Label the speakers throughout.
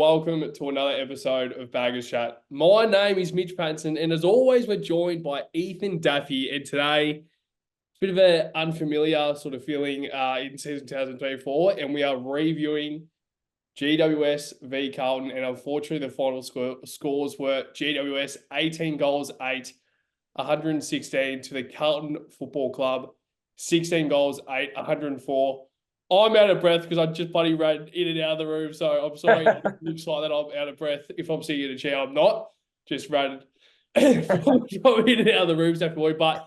Speaker 1: welcome to another episode of Baggers Chat. My name is Mitch Patton, and as always, we're joined by Ethan Daffy. And today, it's a bit of an unfamiliar sort of feeling in season 2024, and we are reviewing GWS v Carlton. And unfortunately, the final scores were GWS 18 goals, 8, 116 to the Carlton Football Club, 16 goals, 8, 104. I'm out of breath because I just bloody ran in and out of the room. So I'm sorry. It looks like that I'm out of breath. If I'm sitting in a chair, I'm not. Just ran from in and out of the room, definitely. But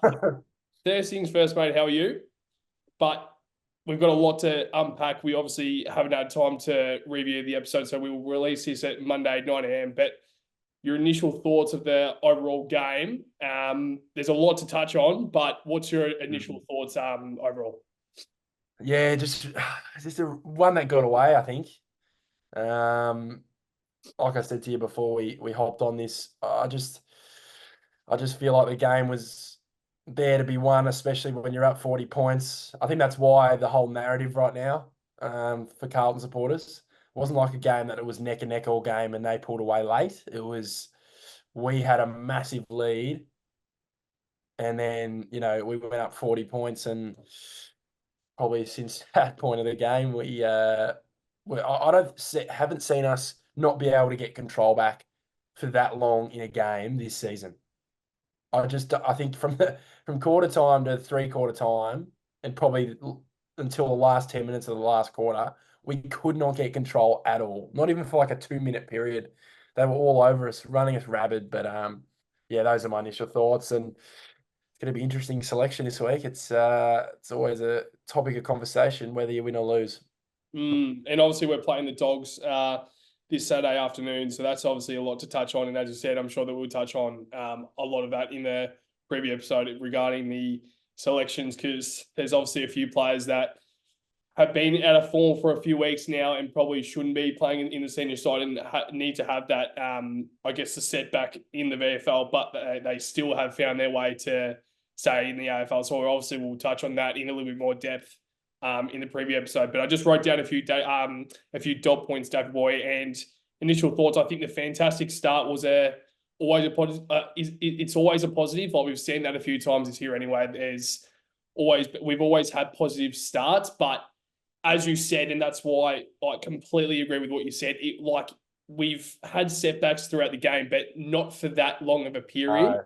Speaker 1: first things first, mate, how are you? But we've got a lot to unpack. We obviously haven't had time to review the episode, so we will release this at Monday, 9 a.m. But your initial thoughts of the overall game, there's a lot to touch on, but what's your initial thoughts overall?
Speaker 2: Yeah, just a one that got away, I think. Like I said to you before we hopped on this, I just feel like the game was there to be won, especially when you're up 40 points. I think that's why the whole narrative right now, for Carlton supporters, wasn't like a game that it was neck and neck all game and they pulled away late. It was, we had a massive lead, and then we went up 40 points, and probably since that point of the game, haven't seen us not be able to get control back for that long in a game this season. I think from quarter time to 3/4 time, and probably until the last 10 minutes of the last quarter, we could not get control at all. Not even for like a 2-minute period. They were all over us, running us rabid. But yeah, those are my initial thoughts, and it's going to be interesting selection this week. It's always a topic of conversation whether you win or lose.
Speaker 1: And obviously we're playing the Dogs this Saturday afternoon, so that's obviously a lot to touch on. And as you said, I'm sure that we'll touch on a lot of that in the previous episode regarding the selections, because there's obviously a few players that have been out of form for a few weeks now and probably shouldn't be playing in the senior side and need to have that, I guess, the setback in the VFL, but they still have found their way to stay in the AFL. So obviously we'll touch on that in a little bit more depth in the previous episode. But I just wrote down a few dot points, David Boy, and initial thoughts. I think the fantastic start was always a positive. It's always a positive. Like we've seen that a few times this year anyway. We've always had positive starts, but as you said, and that's why I completely agree with what you said. We've had setbacks throughout the game, but not for that long of a period.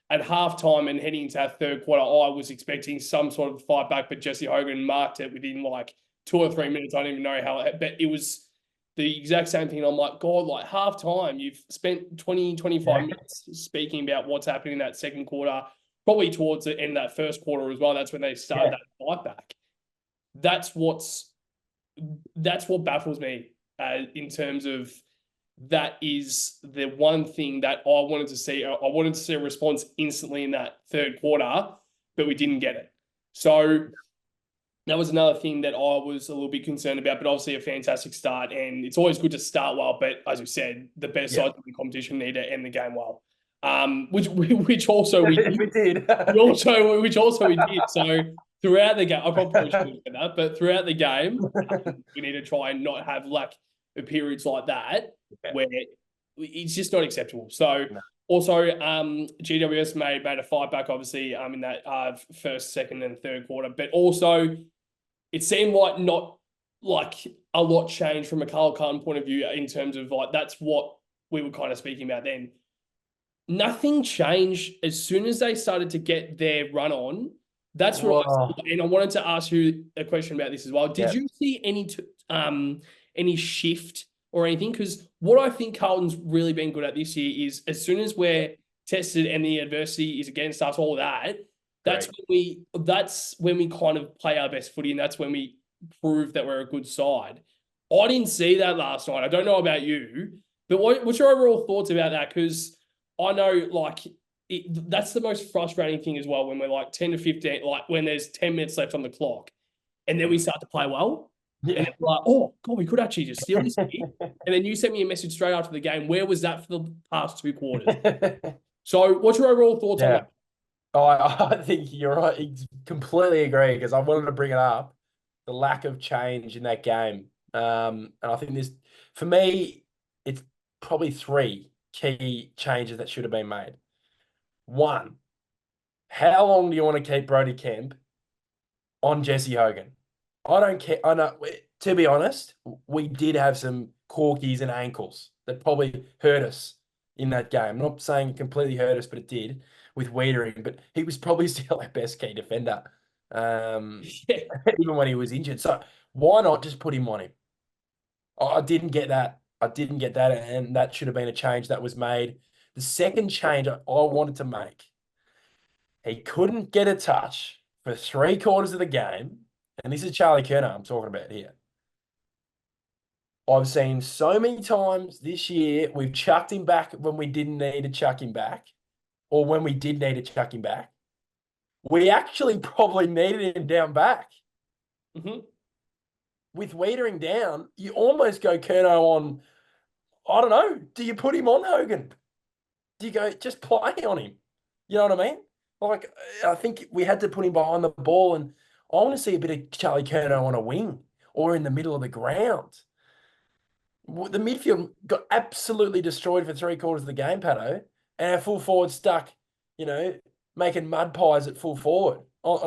Speaker 1: At halftime and heading into our third quarter, I was expecting some sort of fight back, but Jesse Hogan marked it within like 2 or 3 minutes. I don't even know how, but it was the exact same thing. I'm like, God, like halftime, you've spent 20, 25 minutes speaking about what's happening in that second quarter, probably towards the end of that first quarter as well. That's when they started that fight back. That's what baffles me in terms of that is the one thing that I wanted to see. I wanted to see a response instantly in that third quarter, but we didn't get it. So that was another thing that I was a little bit concerned about, but obviously a fantastic start. And it's always good to start well, but as we said, the best sides of the competition need to end the game well. Which also we did.
Speaker 2: We did.
Speaker 1: which also we did. So throughout the game, I probably shouldn't get that, but throughout the game, we need to try and not have periods like that where it's just not acceptable. So also, GWS made a fight back, obviously, in that first, second, and third quarter, but also it seemed like not like a lot changed from a Carlton point of view in terms of like that's what we were kind of speaking about then. Nothing changed as soon as they started to get their run on. That's right. And I wanted to ask you a question about this as well. Did you see any shift or anything? Because what I think Carlton's really been good at this year is as soon as we're tested and the adversity is against us, all that, that's when we kind of play our best footy, and that's when we prove that we're a good side. I didn't see that last night. I don't know about you, but what's your overall thoughts about that? Because I know that's the most frustrating thing as well when we're like 10 to 15, like when there's 10 minutes left on the clock and then we start to play well. Yeah. And like, oh, God, we could actually just steal this game. And then you sent me a message straight after the game. Where was that for the past 2 quarters? So what's your overall thoughts on that?
Speaker 2: I think you're right. Completely agree, because I wanted to bring it up, the lack of change in that game. And I think For me, it's probably three key changes that should have been made. One, how long do you want to keep Brody Kemp on Jesse Hogan? I don't care. I know, to be honest, we did have some corkies and ankles that probably hurt us in that game. I'm not saying it completely hurt us, but it did with Wiedering. But he was probably still our best key defender,
Speaker 1: Yeah.
Speaker 2: even when he was injured. So why not just put him on him? I didn't get that. I didn't get that, and that should have been a change that was made. The second change I wanted to make, he couldn't get a touch for 3/4 of the game, and this is Charlie Kerner I'm talking about here. I've seen so many times this year we've chucked him back when we didn't need to chuck him back, or when we did need to chuck him back. We actually probably needed him down back.
Speaker 1: Mm-hmm.
Speaker 2: With Wiedering down, you almost go Kerno on. I don't know. Do you put him on Hogan? Do you go just play on him? You know what I mean? Like, I think we had to put him behind the ball, and I want to see a bit of Charlie Kerno on a wing or in the middle of the ground. The midfield got absolutely destroyed for 3/4 of the game, Patto, and our full forward stuck, making mud pies at full forward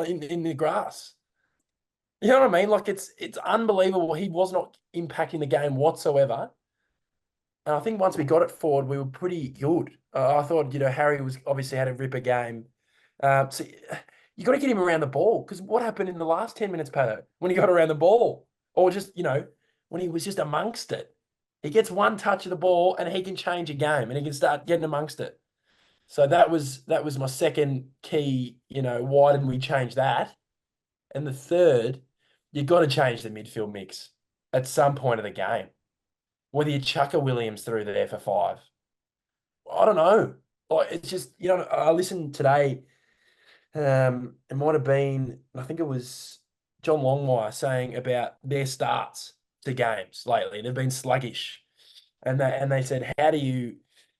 Speaker 2: in the grass. You know what I mean? Like, it's unbelievable. He was not impacting the game whatsoever. And I think once we got it forward, we were pretty good. I thought, Harry was obviously had a ripper game. So you got to get him around the ball, because what happened in the last 10 minutes, Pato, when he got around the ball, or just, when he was just amongst it? He gets one touch of the ball and he can change a game and he can start getting amongst it. So that was my second key, why didn't we change that? And the third, you've got to change the midfield mix at some point of the game. Whether you chuck a Williams through there for 5. I don't know. Like, it's just, I listened today. It might have been, I think it was John Longmire saying about their starts to games lately. They've been sluggish. And they said, how do you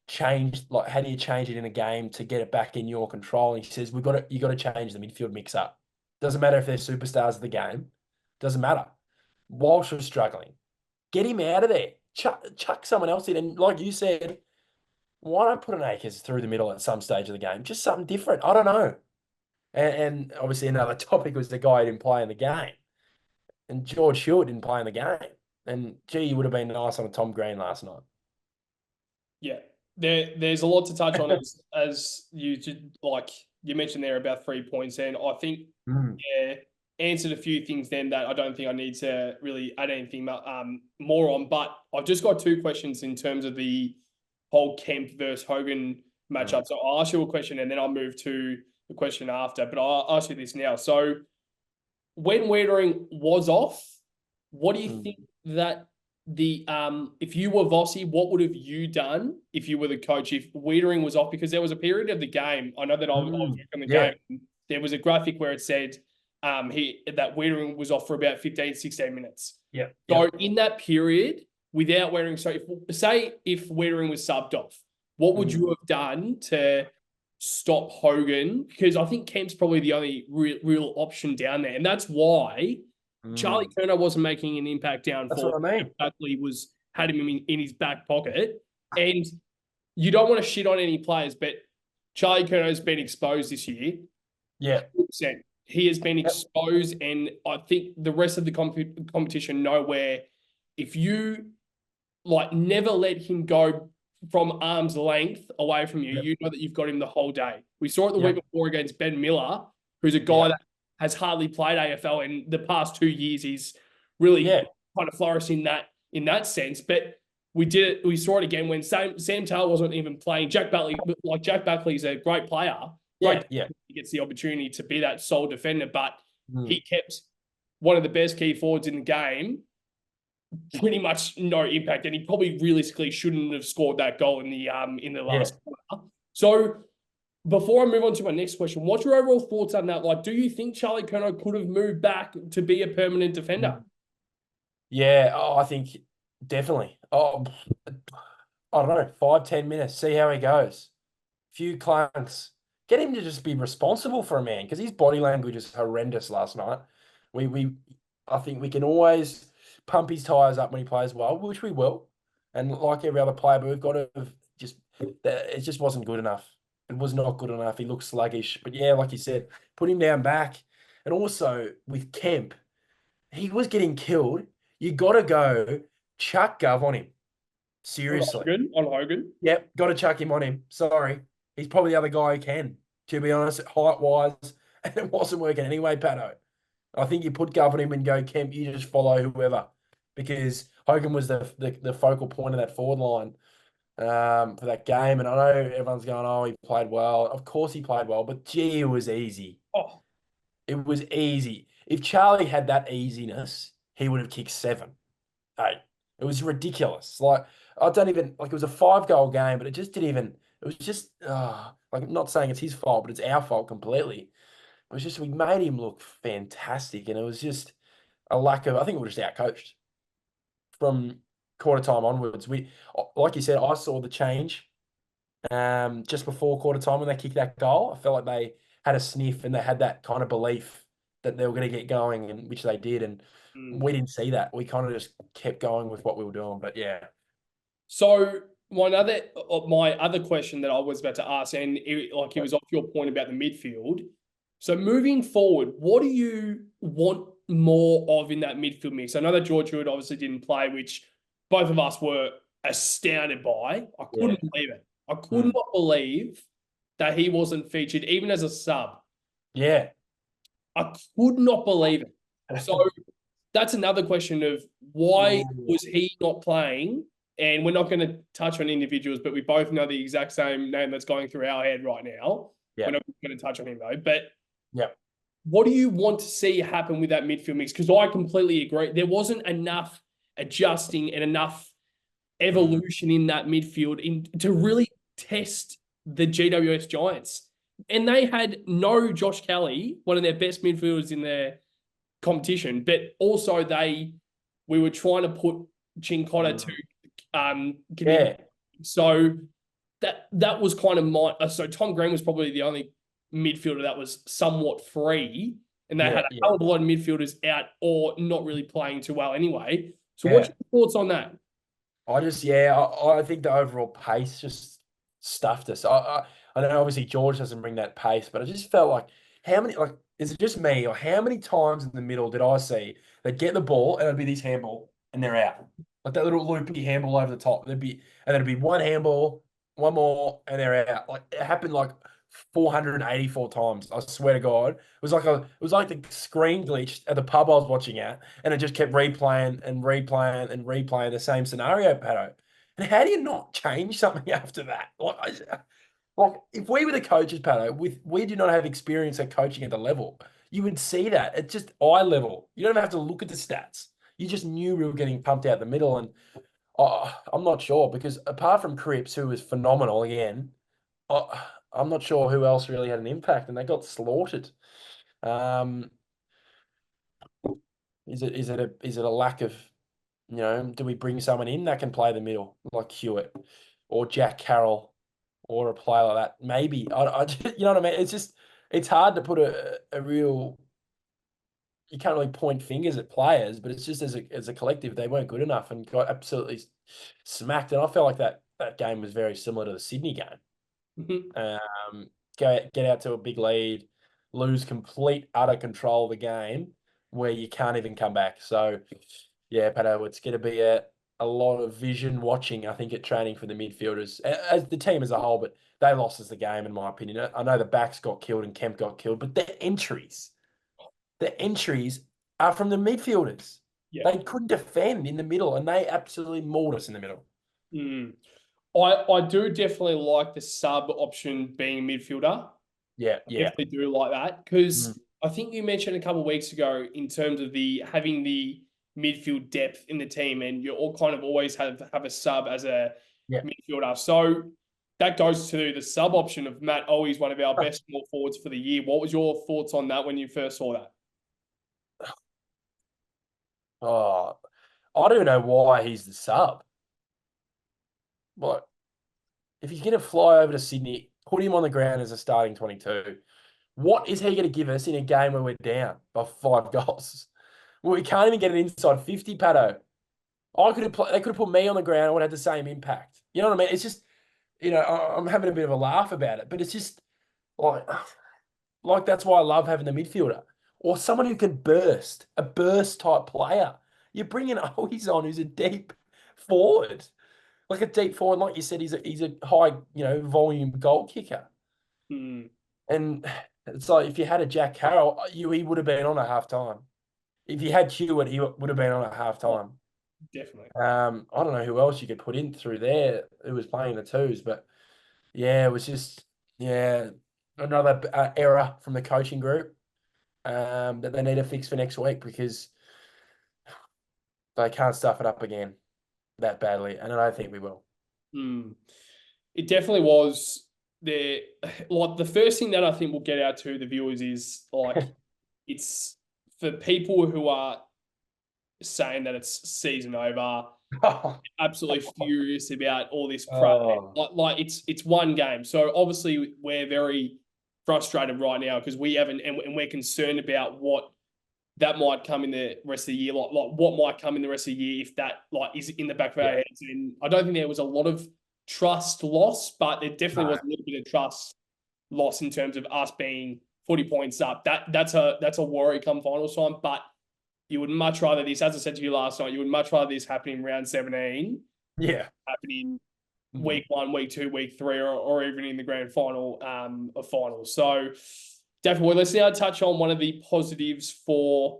Speaker 2: change it in a game to get it back in your control? And he says, you got to change the midfield mix up. Doesn't matter if they're superstars of the game. Doesn't matter. Walsh was struggling. Get him out of there. Chuck someone else in. And like you said, why not put an Akers through the middle at some stage of the game? Just something different. I don't know. And obviously another topic was the guy who didn't play in the game. And George Hewitt didn't play in the game. And gee, he would have been nice on a Tom Green last night.
Speaker 1: Yeah, there's a lot to touch on as you mentioned there about 3 points, and I think yeah, answered a few things then that I don't think I need to really add anything more on. But I've just got 2 questions in terms of the whole Kemp versus Hogan matchup. So I'll ask you a question and then I'll move to the question after. But I'll ask you this now. So when Wiedering was off, what do you think that if you were Vossi, what would have you done if you were the coach if Wiedering was off? Because there was a period of the game, I know that I was working on the game, there was a graphic where it said that Wiedering was off for about 15, 16 minutes.
Speaker 2: Yeah.
Speaker 1: So in that period, without Wiedering, so if Wiedering was subbed off, what would you have done to stop Hogan? Because I think Kemp's probably the only real option down there. And that's why Charlie Kerner wasn't making an impact down
Speaker 2: That's
Speaker 1: forward.
Speaker 2: what I mean.
Speaker 1: Buckley had him in his back pocket. And you don't want to shit on any players, but Charlie Kerner has been exposed this year.
Speaker 2: Yeah.
Speaker 1: 100%. He has been exposed, and I think the rest of the competition know where if you never let him go from arm's length away from you, you know that you've got him the whole day. We saw it the week before against Ben Miller, who's a guy that has hardly played AFL in the past 2 years. He's really kind of flourished in that sense. But we saw it again when Sam Taylor wasn't even playing. Jack Buckley's a great player. He gets the opportunity to be that sole defender, but he kept one of the best key forwards in the game pretty much no impact, and he probably realistically shouldn't have scored that goal in the last quarter. So before I move on to my next question, what's your overall thoughts on that? Like, do you think Charlie Kerno could have moved back to be a permanent defender?
Speaker 2: Yeah, I think definitely. I don't know, 5-10 minutes, see how he goes. Few clunks. Get him to just be responsible for a man, because his body language is horrendous last night. I think we can always pump his tyres up when he plays well, which we will. And like every other player, but we've got to just, it just wasn't good enough. It was not good enough. He looked sluggish. But yeah, like you said, put him down back. And also with Kemp, he was getting killed. You got to go chuck Gov on him.
Speaker 1: On
Speaker 2: Seriously.
Speaker 1: Hogan, on Hogan.
Speaker 2: Yep, got to chuck him on him. Sorry. He's probably the other guy who can, to be honest, height-wise. And it wasn't working anyway, Patto. I think you put Gov on him and go, Kemp, you just follow whoever. Because Hogan was the focal point of that forward line for that game. And I know everyone's going, oh, he played well. Of course he played well, but gee, it was easy.
Speaker 1: Oh,
Speaker 2: It was easy. If Charlie had that easiness, he would have kicked 7. Hey, it was ridiculous. Like, I don't even, like, it was a 5-goal game, but it just didn't even, it was just, like, I'm not saying it's his fault, but it's our fault completely. It was just, we made him look fantastic. And it was just a lack of, I think we were just outcoached from quarter time onwards. Like you said, I saw the change just before quarter time when they kicked that goal. I felt like they had a sniff and they had that kind of belief that they were going to get going, and which they did. And
Speaker 1: mm.
Speaker 2: we didn't see that. We kind of just kept going with what we were doing. But yeah,
Speaker 1: So my other question that I was about to ask, and it was off your point about the midfield. So moving forward, what do you want more of in that midfield mix? I know that George Hood obviously didn't play, which both of us were astounded by. I couldn't believe it. I could not believe that he wasn't featured, even as a sub.
Speaker 2: yeah,
Speaker 1: I could not believe it. So that's another question of why was he not playing? And we're not going to touch on individuals, but we both know the exact same name that's going through our head right now.
Speaker 2: Yeah.
Speaker 1: We're not going to touch on him though. But
Speaker 2: yeah,
Speaker 1: what do you want to see happen with that midfield mix? Because I completely agree. There wasn't enough adjusting and enough evolution in that midfield to really test the GWS Giants. And they had no Josh Kelly, one of their best midfielders in their competition, but also we were trying to put Chincotta to
Speaker 2: yeah,
Speaker 1: so that was kind of so Tom Green was probably the only midfielder that was somewhat free, and they had a hell of a lot of midfielders out or not really playing too well anyway. So what's your thoughts on that?
Speaker 2: I think the overall pace just stuffed us. I know obviously George doesn't bring that pace, but I just felt like is it just me or how many times in the middle did I see they get the ball and it'd be this handball and they're out, like that little loopy handball over the top. And then it'd be one handball, one more, and they're out. Like it happened like 484 times. I swear to God, it was like the screen glitched at the pub I was watching at, and it just kept replaying and replaying and replaying the same scenario, Patto. And how do you not change something after that? Like if we were the coaches, Patto, we do not have experience at coaching at the level, you would see that. It's just eye level. You don't even have to look at the stats. You just knew we were getting pumped out the middle. And I'm not sure because apart from Cripps, who was phenomenal again, I'm not sure who else really had an impact, and they got slaughtered. Is it a lack of, do we bring someone in that can play the middle like Hewitt or Jack Carroll or a player like that? Maybe you know what I mean. It's hard to put a real. You can't really point fingers at players, but it's just as a collective they weren't good enough and got absolutely smacked. And I felt like that game was very similar to the Sydney game. Get out to a big lead, lose complete utter control of the game where you can't even come back. So yeah, Pato, it's going to be a lot of vision watching, I think, at training for the midfielders as the team as a whole, but they lost as the game, in my opinion. I know the backs got killed and Kemp got killed, but the entries are from the midfielders.
Speaker 1: Yeah.
Speaker 2: They couldn't defend in the middle, and they absolutely mauled us in the middle.
Speaker 1: I do definitely like the sub option being midfielder.
Speaker 2: Yeah.
Speaker 1: I definitely do like that because I think you mentioned a couple of weeks ago in terms of having the midfield depth in the team, and you all kind of always have a sub as a midfielder. So that goes to the sub option of Matt Owies, one of our best small forwards for the year. What was your thoughts on that when you first saw that?
Speaker 2: Oh, I don't know why he's the sub. Like, if he's going to fly over to Sydney, put him on the ground as a starting 22. What is he going to give us in a game where we're down by 5 goals? Well, we can't even get an inside 50, Pato. They could have put me on the ground. I would have had the same impact. You know what I mean? It's just, I'm having a bit of a laugh about it, but it's just like, like that's why I love having the midfielder or someone who can burst, a burst type player. You're bringing Owies on, who's a deep forward, like a deep forward, like you said, he's a high, volume goal kicker.
Speaker 1: Hmm.
Speaker 2: And it's like if you had a Jack Carroll, he would have been on at half time. If you had Hewitt, he would have been on at half
Speaker 1: Oh,
Speaker 2: time.
Speaker 1: definitely.
Speaker 2: I don't know who else you could put in through there who was playing the twos, but yeah, it was just another error from the coaching group that they need to fix for next week because they can't stuff it up again that badly, and I don't think we will.
Speaker 1: Hmm. It definitely was there. Like the first thing that I think we'll get out to the viewers is like it's for people who are saying that it's season over, absolutely furious about all this crap.
Speaker 2: Oh,
Speaker 1: Like it's one game, so obviously we're very frustrated right now because we haven't, and we're concerned about what that might come in the rest of the year, like what might come in the rest of the year if that like is in the back of our
Speaker 2: yeah,
Speaker 1: heads. And I don't think there was a lot of trust loss, but there definitely
Speaker 2: no,
Speaker 1: was a little bit of trust loss in terms of us being 40 points up. That's a worry come final time, but you would much rather this, as I said to you last night, you would much rather this happen in round 17,
Speaker 2: yeah,
Speaker 1: happening
Speaker 2: mm.
Speaker 1: week 1, week 2, week 3, or even in the grand final of finals. So definitely, let's now touch on one of the positives for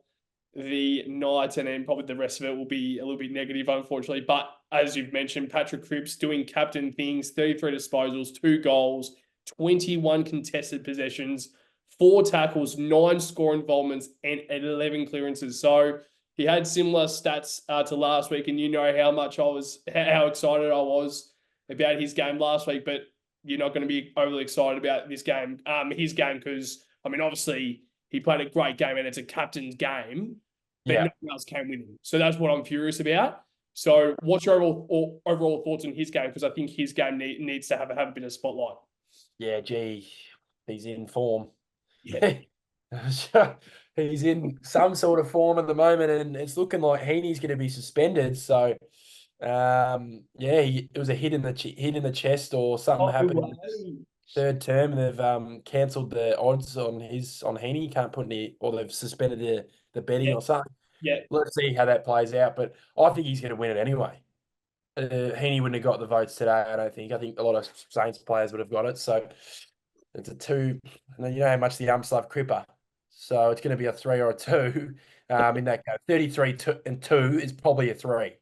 Speaker 1: the night, and then probably the rest of it will be a little bit negative, unfortunately. But as you've mentioned, Patrick Cripps doing captain things, 33 disposals, 2 goals, 21 contested possessions, 4 tackles, 9 score involvements, and 11 clearances. So he had similar stats to last week, and you know how excited I was about his game last week. But you're not going to be overly excited about his game, because I mean, obviously he played a great game and it's a captain's game, but
Speaker 2: yeah,
Speaker 1: nothing else came with him. So that's what I'm curious about. So what's your overall thoughts on his game? Because I think his game needs to have a bit of spotlight.
Speaker 2: yeah. Gee, he's in form.
Speaker 1: Yeah.
Speaker 2: He's in some sort of form at the moment, and it's looking like Heaney's going to be suspended. So, yeah, it was a hit in the chest, or something
Speaker 1: Oh,
Speaker 2: happened in his
Speaker 1: way.
Speaker 2: third term, and they've cancelled the odds on Heaney. He can't put any, or they've suspended the betting
Speaker 1: Yeah.
Speaker 2: or something.
Speaker 1: Yeah.
Speaker 2: Let's see how that plays out, but I think he's going to win it anyway. Heaney wouldn't have got the votes today, I don't think. I think a lot of Saints players would have got it. So it's a 2. You know how much the umps love Cripper. So it's going to be a 3 or a 2 in that game. 33 and 2 is probably a 3.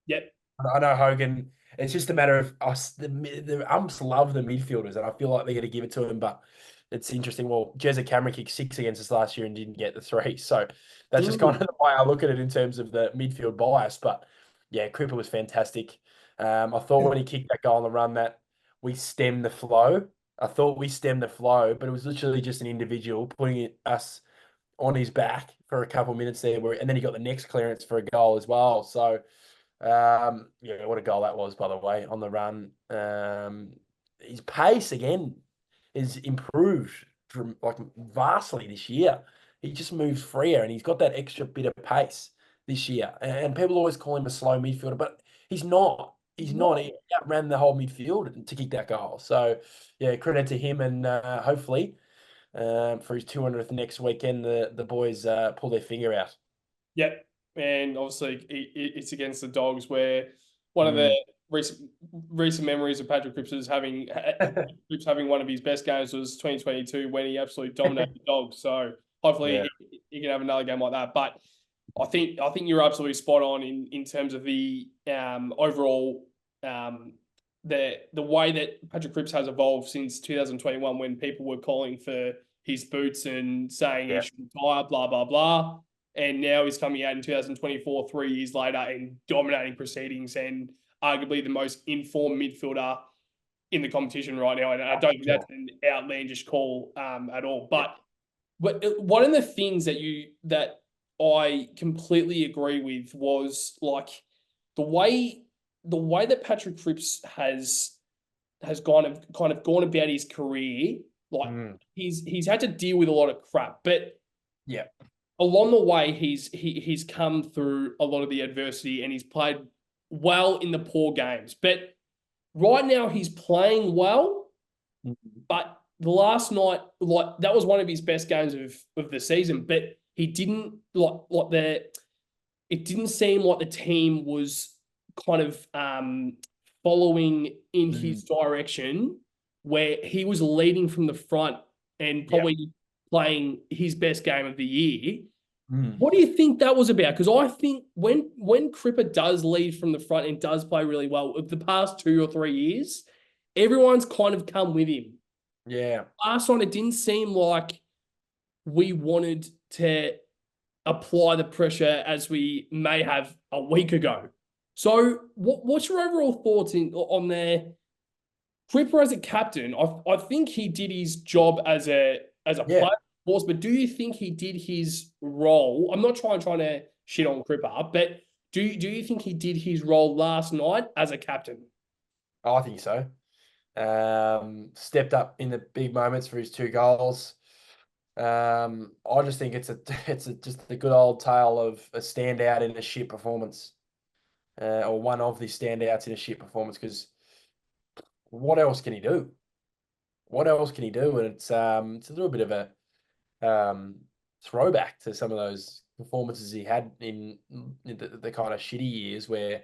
Speaker 1: Yep.
Speaker 2: I know Hogan. It's just a matter of us. The umps love the midfielders, and I feel like they're going to give it to him. But it's interesting. Well, Jezza Cameron kicked 6 against us last year and didn't get the 3. So that's just kind of the way I look at it in terms of the midfield bias. But yeah, Cripper was fantastic. I thought when he kicked that goal on the run that we stemmed the flow. I thought we stemmed the flow, but it was literally just an individual putting us on his back for a couple of minutes there, and then he got the next clearance for a goal as well. So yeah, what a goal that was, by the way, on the run. His pace again is improved like vastly this year. He just moves freer, and he's got that extra bit of pace this year. And people always call him a slow midfielder, but he's not. He's not. He outran the whole midfield to kick that goal. So, yeah, credit to him, and hopefully for his 200th next weekend, the boys pull their finger out.
Speaker 1: Yep. And obviously it's against the Dogs, where one of the
Speaker 2: Mm.
Speaker 1: recent memories of Patrick Cripps is having one of his best games was 2022 when he absolutely dominated the Dogs. So
Speaker 2: Yeah.
Speaker 1: hopefully he can have another game like that. But I think you're absolutely spot on in terms of the overall the way that Patrick Cripps has evolved since 2021, when people were calling for his boots and saying he
Speaker 2: Yeah.
Speaker 1: should retire, blah blah blah. And now he's coming out in 2024, 3 years later, and dominating proceedings, and arguably the most informed midfielder in the competition right now. And I don't think that's an outlandish call at all. But one of the things that I completely agree with was like the way that Patrick Cripps has kind of gone about his career. Like
Speaker 2: Mm.
Speaker 1: he's had to deal with a lot of crap, but
Speaker 2: Yeah.
Speaker 1: along the way, he's come through a lot of the adversity and he's played well in the poor games. But right now he's playing well, but the last night, like that was one of his best games of the season. But he didn't like the. It didn't seem like the team was kind of following in his direction, where he was leading from the front and probably playing his best game of the year. What do you think that was about? Because I think when Cripper does lead from the front and does play really well, of the past 2 or 3 years, everyone's kind of come with him.
Speaker 2: Yeah.
Speaker 1: Last night, it didn't seem like we wanted to apply the pressure as we may have a week ago. So, what's your overall thoughts on there? Cripper as a captain, I think he did his job as a player, of course, but do you think he did his role? I'm not trying to shit on Cripper, but do you think he did his role last night as a captain?
Speaker 2: I think so. Stepped up in the big moments for his 2 goals. I just think it's just the good old tale of a standout in a shit performance, or one of the standouts in a shit performance. Because what else can he do? What else can he do? And it's a little bit of a throwback to some of those performances he had in the kind of shitty years where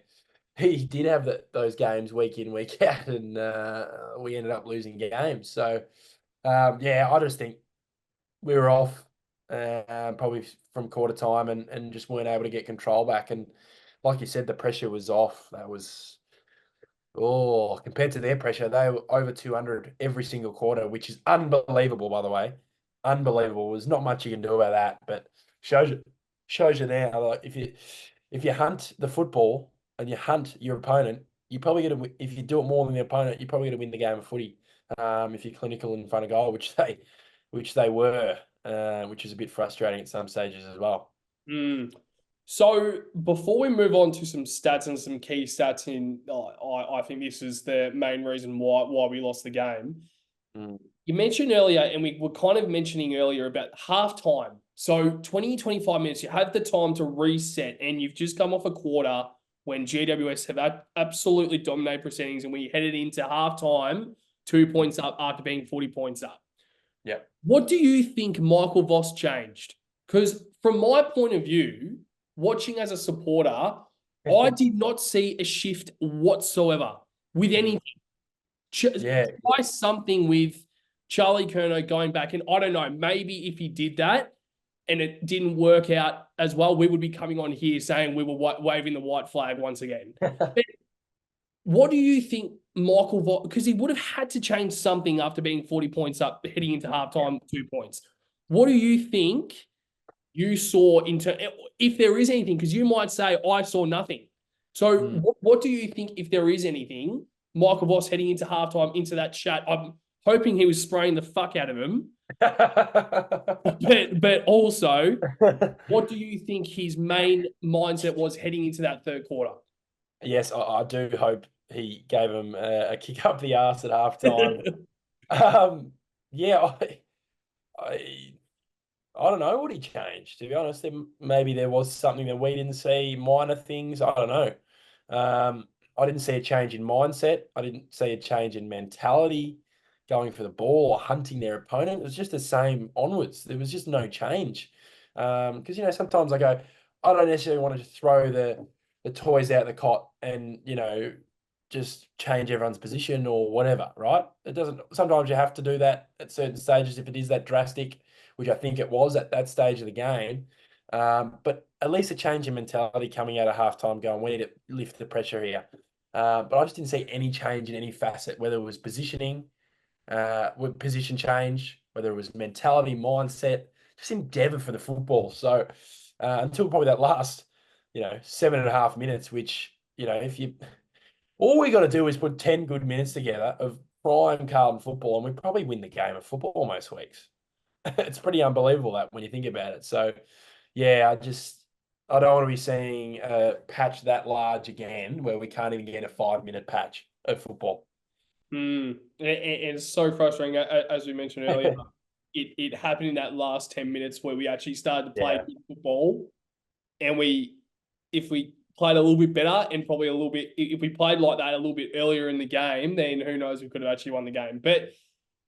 Speaker 2: he did have those games week in, week out, and we ended up losing games. So I just think we were off probably from quarter time and just weren't able to get control back. And like you said, the pressure was off. That was, compared to their pressure, they were over 200 every single quarter, which is unbelievable, by the way. Unbelievable. There's not much you can do about that, but shows you now, like if you hunt the football and you hunt your opponent, you're probably going to, if you do it more than the opponent, you're probably going to win the game of footy. If you're clinical in front of goal, which they were, which is a bit frustrating at some stages as well.
Speaker 1: So before we move on to some stats and some key stats I think this is the main reason why we lost the game. You mentioned earlier, and we were kind of mentioning earlier about halftime. So 20, 25 minutes, you had the time to reset, and you've just come off a quarter when GWS have absolutely dominated proceedings, and we headed into halftime, 2 points up after being 40 points up.
Speaker 2: Yeah.
Speaker 1: What do you think Michael Voss changed? Because from my point of view, watching as a supporter, I did not see a shift whatsoever with anything. Try something with Charlie Curnow going back, and I don't know, maybe if he did that and it didn't work out as well, we would be coming on here saying we were waving the white flag once again. But what do you think Michael Voss, because he would have had to change something after being 40 points up, heading into halftime, 2 points. What do you think you saw if there is anything? Because you might say, I saw nothing. So what do you think, if there is anything, Michael Voss heading into halftime, into that chat? I'm hoping he was spraying the fuck out of him. but also, what do you think his main mindset was heading into that third quarter?
Speaker 2: Yes, I do hope he gave him a kick up the arse at halftime. I don't know what he changed, to be honest. Maybe there was something that we didn't see, minor things. I don't know. I didn't see a change in mindset. I didn't see a change in mentality, going for the ball or hunting their opponent. It was just the same onwards. There was just no change. Because, sometimes I go, I don't necessarily want to just throw the toys out the cot and, just change everyone's position or whatever, right? It doesn't. Sometimes you have to do that at certain stages if it is that drastic, which I think it was at that stage of the game. But at least a change in mentality coming out of halftime going, we need to lift the pressure here. But I just didn't see any change in any facet, whether it was positioning, with position change, whether it was mentality, mindset, just endeavour for the football. So until probably that last, 7.5 minutes, which, all we got to do is put 10 good minutes together of prime Carlton football, and we probably win the game of football most weeks. It's pretty unbelievable that when you think about it. So, yeah, I don't want to be seeing a patch that large again where we can't even get a 5-minute patch of football.
Speaker 1: It's so frustrating, as we mentioned earlier. it happened in that last 10 minutes where we actually started to play
Speaker 2: Yeah.
Speaker 1: good football. And if we played a little bit better and probably a little bit, if we played like that a little bit earlier in the game, then who knows, we could have actually won the game. But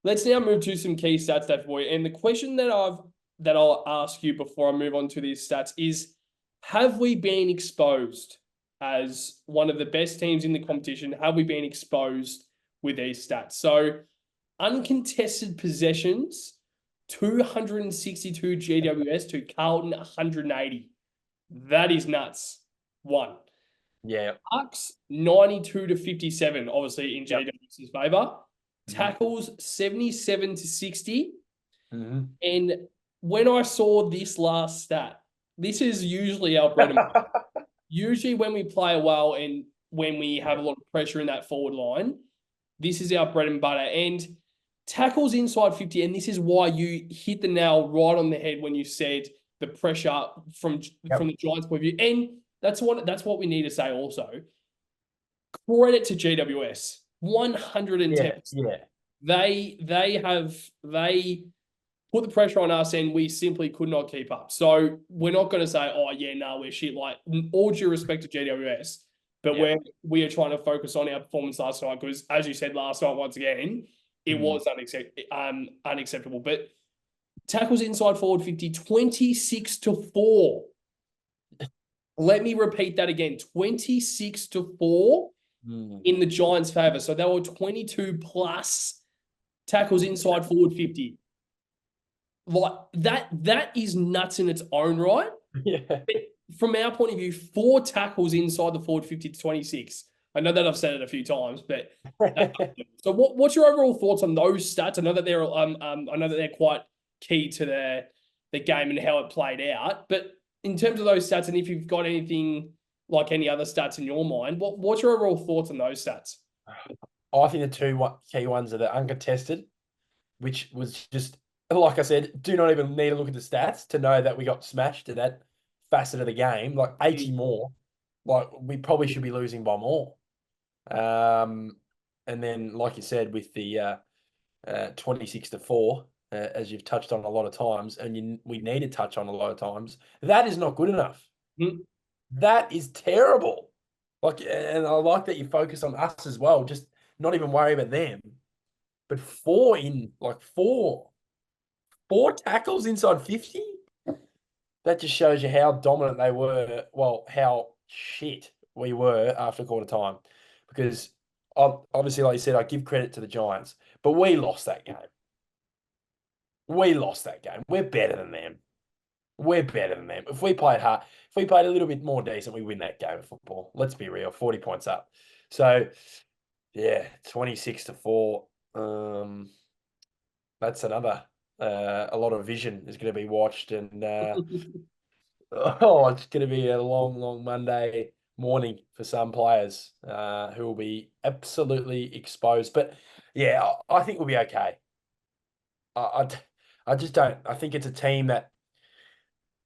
Speaker 1: let's now move to some key stats, Dave Boy. And the question that I'll ask you before I move on to these stats is, have we been exposed as one of the best teams in the competition? Have we been exposed with these stats? So uncontested possessions, 262 GWS to Carlton 180. That is nuts. One.
Speaker 2: Yeah.
Speaker 1: Pucks, 92 to 57, obviously in
Speaker 2: Yep.
Speaker 1: GWS's favour. Tackles, 77 to 60.
Speaker 2: Mm-hmm.
Speaker 1: And when I saw this last stat, this is usually our bread and butter. Usually when we play well and when we have a lot of pressure in that forward line, this is our bread and butter. And tackles inside 50, and this is why you hit the nail right on the head when you said the pressure from the Giants' point of view. And that's what we need to say also. Credit to GWS. 110%.
Speaker 2: Yeah.
Speaker 1: They put the pressure on us and we simply could not keep up. So we're not going to say, oh yeah, no, we're shit. Like, all due respect to GWS, but we are trying to focus on our performance last night because, as you said last night, once again, it was unacceptable. But tackles inside forward 50, 26 to 4. Let me repeat that again. 26 to 4 in the Giants' favour. So they were 22 plus tackles inside forward 50. Like that is nuts in its own right.
Speaker 2: Yeah.
Speaker 1: But from our point of view, 4 tackles inside the forward 50 to 26. I know that I've said it a few times, but so what's your overall thoughts on those stats? I know that they're quite key to the game and how it played out. But in terms of those stats, and if you've got anything like any other stats in your mind, what's your overall thoughts on those stats?
Speaker 2: I think the two key ones are the uncontested, which was just, like I said, do not even need to look at the stats to know that we got smashed to that facet of the game, like 80 more. Like, we probably should be losing by more. And then, like you said, with the 26 to 4, as you've touched on a lot of times, and we need to touch on a lot of times, that is not good enough. That is terrible. Like, and I like that you focus on us as well, just not even worry about them. But four tackles inside 50? That just shows you how dominant they were. Well, how shit we were after quarter time. Because obviously, like you said, I give credit to the Giants, but we lost that game. We're better than them. If we played hard, if we played a little bit more decent, we win that game of football. Let's be real, 40 points up. So, yeah, 26 to 4. That's another. A lot of vision is going to be watched, and it's going to be a long, long Monday morning for some players who will be absolutely exposed. But yeah, I think we'll be okay. I just don't. I think it's a team that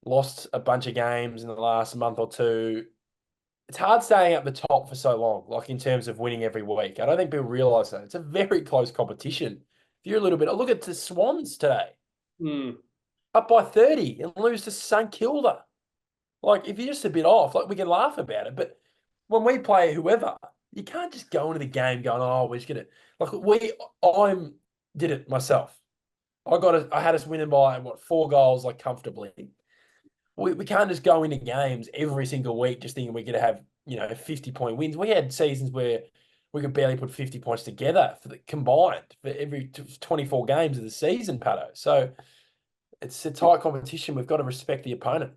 Speaker 2: lost a bunch of games in the last month or two. It's hard staying up the top for so long, like in terms of winning every week. I don't think people realise that. It's a very close competition. If you're a little bit, look at the Swans today. Up by 30 and lose to St Kilda. Like, if you're just a bit off, like, we can laugh about it. But when we play whoever, you can't just go into the game going, oh, we're just going to, like, I did it myself. I had us winning by, 4 goals, like, comfortably. We can't just go into games every single week just thinking we're going to have, 50-point wins. We had seasons where we could barely put 50 points together combined for every 24 games of the season, Patto. So it's a tight competition. We've got to respect the opponent.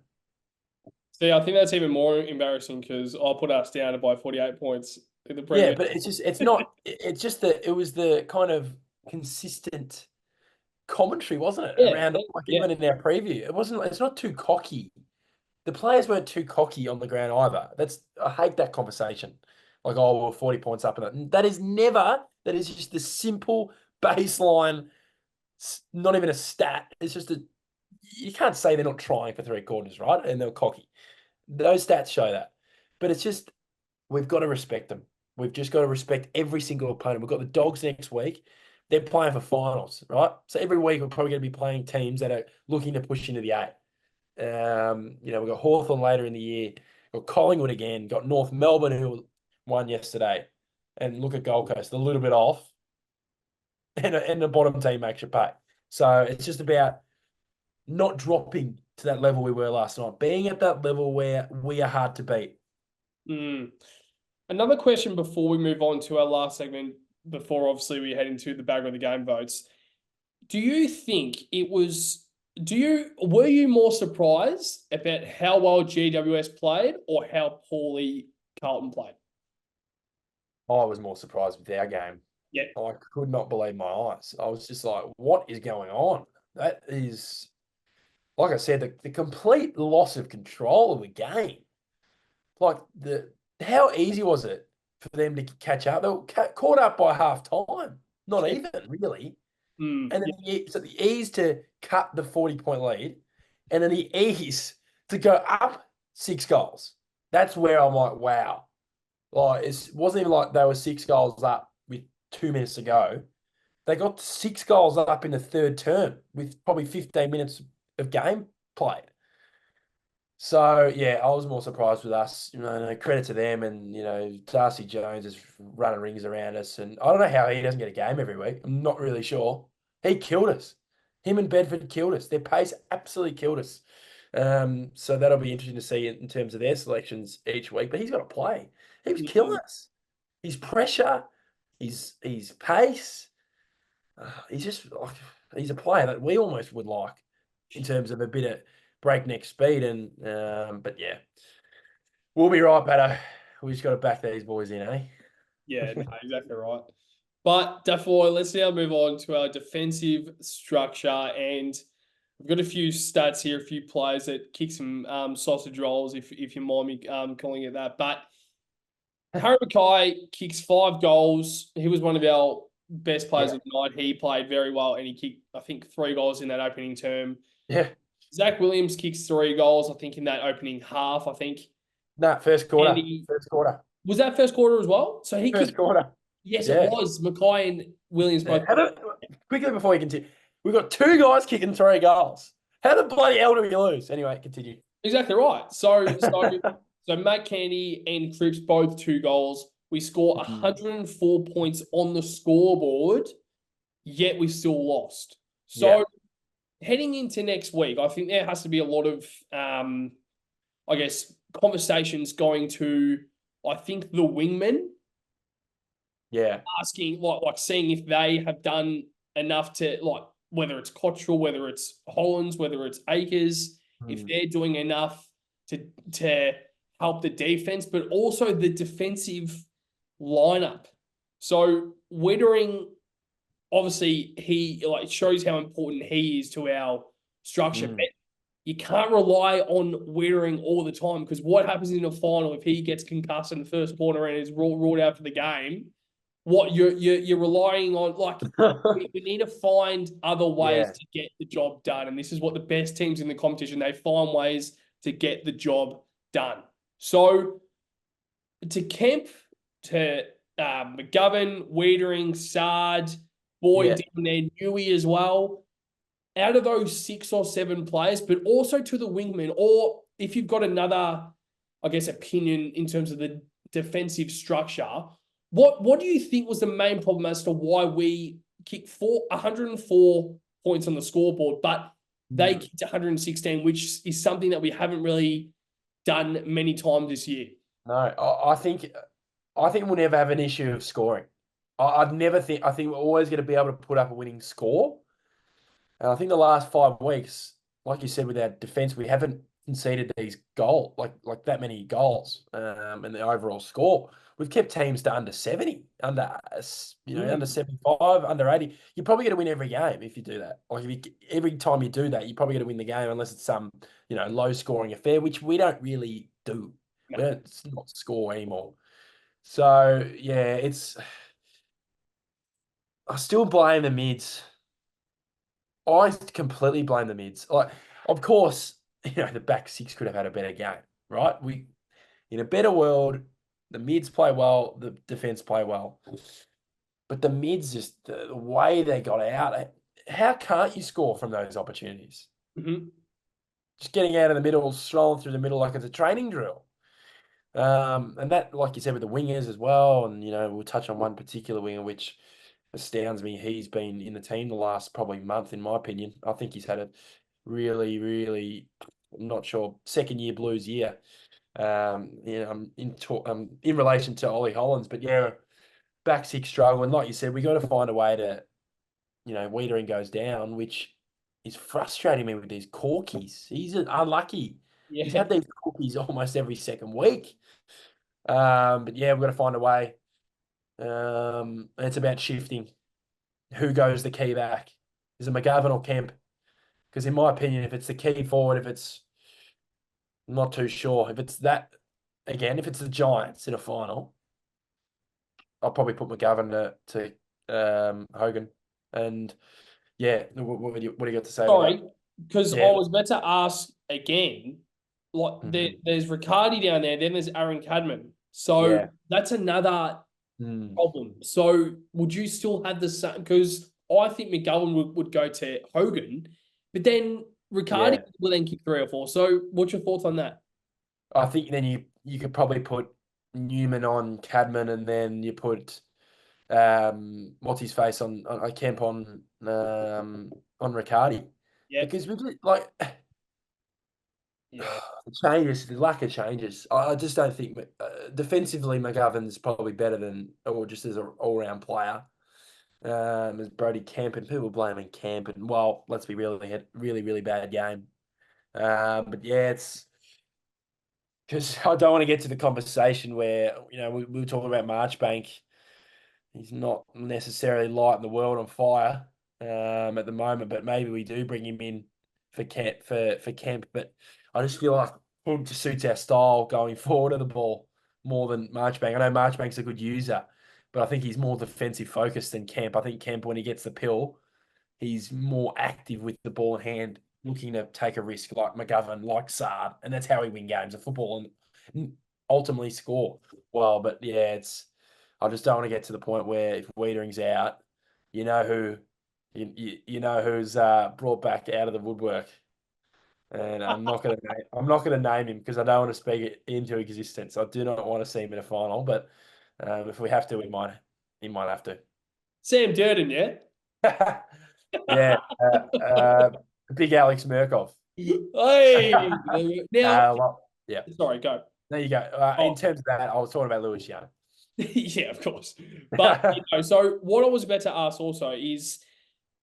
Speaker 1: See, I think that's even more embarrassing because I put us down by 48 points in the Premier.
Speaker 2: Yeah, but it was the kind of consistent commentary, wasn't it? Around even in our preview. It's not too cocky. The players weren't too cocky on the ground either. I hate that conversation. Like, oh, we're 40 points up. That is just the simple baseline, not even a stat. It's just you can't say they're not trying for 3 quarters, right? And they're cocky. Those stats show that. But it's just, we've got to respect them. We've just got to respect every single opponent. We've got the Dogs next week. they're playing for finals, right? So every week we're probably going to be playing teams that are looking to push into the eight. We've got Hawthorn later in the year, got Collingwood again, got North Melbourne who won yesterday, and look at Gold Coast, a little bit off, and the bottom team makes you pay. So it's just about not dropping to that level we were last night, being at that level where we are hard to beat.
Speaker 1: Mm. Another question before we move on to our last segment, before obviously we head into the bag of the game votes. Do you think it was, were you more surprised about how well GWS played or how poorly Carlton played?
Speaker 2: I was more surprised with our game.
Speaker 1: Yeah.
Speaker 2: I could not believe my eyes. I was just like, what is going on? That is, like I said, the complete loss of control of the game. Like, how easy was it for them to catch up? They were caught up by half time. Not even, really.
Speaker 1: Mm,
Speaker 2: And then
Speaker 1: yeah.
Speaker 2: the ease to cut the 40-point lead, and then the ease to go up 6 goals. That's where I'm like, wow. Like, it wasn't even like they were 6 goals up with 2 minutes to go. They got 6 goals up in the third term with probably 15 minutes of game played. So yeah, I was more surprised with us. Credit to them, and Darcy Jones is running rings around us, and I don't know how he doesn't get a game every week. I'm not really sure. He killed us. Him and Bedford killed us. Their pace absolutely killed us. So that'll be interesting to see in terms of their selections each week. But he's got to play. He was killing us. His pressure, his pace. He's a player that we almost would like in terms of a bit of breakneck speed. And but yeah, we'll be right, Patto. We just got to back these boys in, eh?
Speaker 1: Yeah, no, exactly right. But therefore, let's now move on to our defensive structure. And we've got a few stats here, a few players that kick some sausage rolls, if you mind me calling it that. But Harry Mackay kicks 5 goals. He was one of our best players
Speaker 2: Yeah.
Speaker 1: of the night. He played very well, and he kicked, I think, 3 goals in that opening term.
Speaker 2: Yeah.
Speaker 1: Zach Williams kicks 3 goals, I think, in that opening half, I think.
Speaker 2: No, first quarter.
Speaker 1: Andy,
Speaker 2: First quarter.
Speaker 1: was that first quarter as well? So he
Speaker 2: First
Speaker 1: kicked,
Speaker 2: quarter.
Speaker 1: yes, it
Speaker 2: Yeah.
Speaker 1: was. Mackay and Williams
Speaker 2: Yeah.
Speaker 1: both.
Speaker 2: Quickly before we continue, we've got 2 guys kicking 3 goals. How the bloody hell do we lose? Anyway, continue.
Speaker 1: Exactly right. So Matt Candy and Cripps both 2 goals. We score 104 points on the scoreboard, yet we still lost. So
Speaker 2: Yeah.
Speaker 1: heading into next week, I think there has to be a lot of, I guess, conversations going to, I think, the wingmen,
Speaker 2: Yeah.
Speaker 1: asking, like seeing if they have done enough to, like, whether it's Cottrell, whether it's Hollands, whether it's Akers, if they're doing enough to help the defense, but also the defensive lineup. So Wettering, obviously, he like shows how important he is to our structure. But you can't rely on Wettering all the time, because what happens in the final if he gets concussed in the first quarter and is ruled out for the game? What you're relying on, like, we need to find other ways
Speaker 2: Yeah.
Speaker 1: to get the job done, and this is what the best teams in the competition, they find ways to get the job done. So to Kemp, to McGovern, Wettering, Sard, Boyd
Speaker 2: Yeah.
Speaker 1: down there, Newey as well. Out of those 6 or 7 players, but also to the wingmen, or if you've got another, I guess, opinion in terms of the defensive structure, what do you think was the main problem as to why we kicked 104 points on the scoreboard, but they kicked 116, which is something that we haven't really done many times this year?
Speaker 2: No, I think we'll never have an issue of scoring. I think we're always going to be able to put up a winning score. And I think the last 5 weeks, like you said, with our defense, we haven't conceded these like that many goals. And the overall score, we've kept teams to under 70, under 75, under 80. You're probably going to win every game if you do that. Like every time you do that, you're probably going to win the game, unless it's some low scoring affair, which we don't really do.
Speaker 1: No.
Speaker 2: We don't not score anymore. So yeah, I still blame the mids. I completely blame the mids. Like, of course, the back six could have had a better game, right? In a better world, the mids play well, the defense play well. But the mids, just the way they got out, how can't you score from those opportunities?
Speaker 1: Mhm.
Speaker 2: Just getting out of the middle, strolling through the middle like it's a training drill. And that, like you said, with the wingers as well, and we'll touch on one particular winger which astounds me. He's been in the team the last probably month, in my opinion. I think he's had a really, really, I'm not sure, second year Blues year. In relation to Ollie Hollands, but yeah, back six struggle, and like you said, we got to find a way to, Wiedering goes down, which is frustrating me with these corkies. He's unlucky. He's
Speaker 1: Yeah.
Speaker 2: had these corkies almost every second week. But yeah, we've got to find a way. And it's about shifting. Who goes the key back? Is it McGovern or Kemp? Because in my opinion, if it's the key forward, I'm not too sure. If it's that, again, if it's the Giants in a final, I'll probably put McGovern to Hogan. And yeah, what do you got to say about that?
Speaker 1: Sorry, because I
Speaker 2: Yeah.
Speaker 1: was about to ask again. Like
Speaker 2: Mhm.
Speaker 1: there's Riccardi down there, then there's Aaron Cadman. So
Speaker 2: Yeah.
Speaker 1: that's another
Speaker 2: Mm.
Speaker 1: problem. So would you still have the same? Because I think McGowan would go to Hogan, but then Riccardi
Speaker 2: Yeah.
Speaker 1: will then kick 3 or 4. So what's your thoughts on that?
Speaker 2: I think then you could probably put Newman on Cadman, and then you put what's his face on Kemp on Riccardi,
Speaker 1: Yeah,
Speaker 2: because we did like
Speaker 1: yeah.
Speaker 2: the lack of changes. I just don't think defensively McGovern's probably better than, or just as an all round player. As Brody Kemp, and people blaming Kemp, and well, let's be real, he had a really really bad game. But yeah, it's because I don't want to get to the conversation where we were talking about Marchbank. He's not necessarily lighting the world on fire at the moment, but maybe we do bring him in for camp. But I just feel like him just suits our style going forward of the ball more than Marchbank. I know Marchbank's a good user, but I think he's more defensive focused than Camp. I think Camp, when he gets the pill, he's more active with the ball in hand, looking to take a risk like McGovern, like Sard, and that's how he win games of football and ultimately score well. But yeah, I just don't want to get to the point where if Wiedering's out, you know who you know who's brought back out of the woodwork. And I'm not gonna name him because I don't want to speak it into existence. I do not want to see him in a final, but if we have to, he might have to.
Speaker 1: Sam Durden, yeah.
Speaker 2: Yeah, big Alex Murkov.
Speaker 1: Hey, now,
Speaker 2: Yeah,
Speaker 1: sorry, go.
Speaker 2: there you go. In
Speaker 1: Oh,
Speaker 2: terms of that, I was talking about Lewis Young.
Speaker 1: yeah, of course. But so what I was about to ask also is